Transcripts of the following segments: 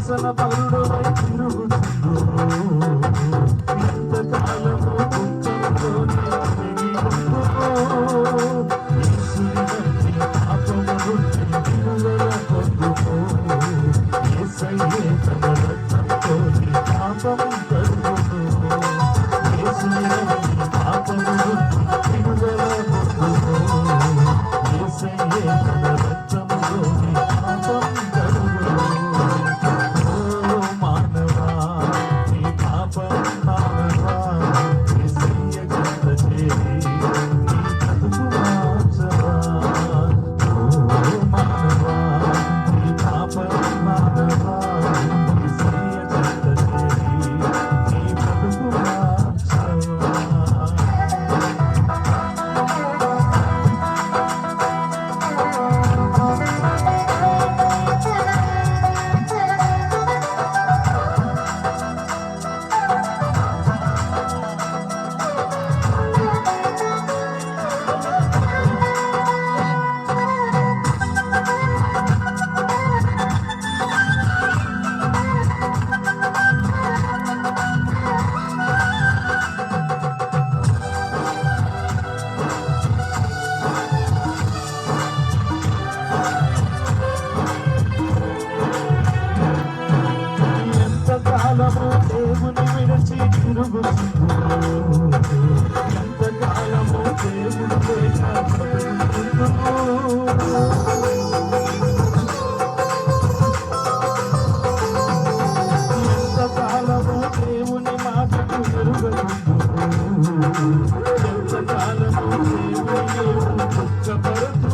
శాసన పరుడవై తిరుగుతుందో ఎంతకాలము దుఃఖంలోనే పాపము గుర్తి విడుదల పొందుకో యేసయ్యే తన రక్తంతో నీ పాపం కడుగును యేసుని పాపము గుర్తి విడుదల పొందుకో యేసయ్యే తన రక్తంతో నీ పాపం కడుగును దేవుని విడిచి తిరుగుతుందో ఎంతకాలము దేవుడు లేక బ్రతుకుతుందో ఎంతకాలము దేవుని మాటకు ఎరుగతుందో ఎంతకాలము దేవుని దుఃఖపడుతూ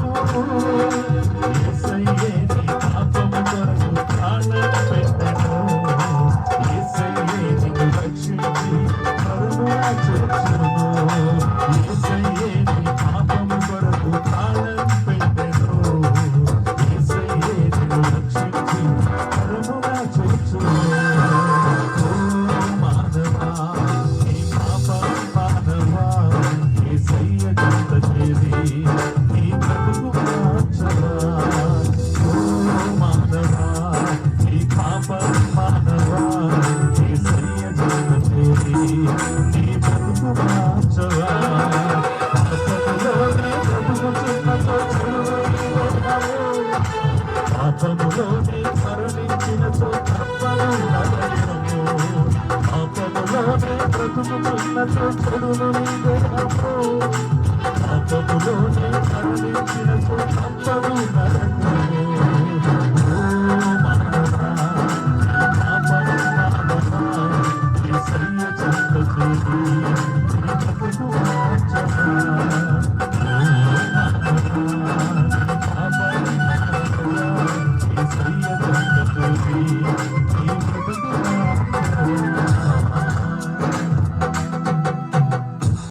యేసయ్యే నీ పాపము కొరకు ప్రాణం పెట్టెను పాపములోనే మరణించినతో తప్పను నరకము పాపములోనే బ్రతుకుతున్నతో చెడును నీవేనము పాపములోనే మరణించినతో తప్పను నరకము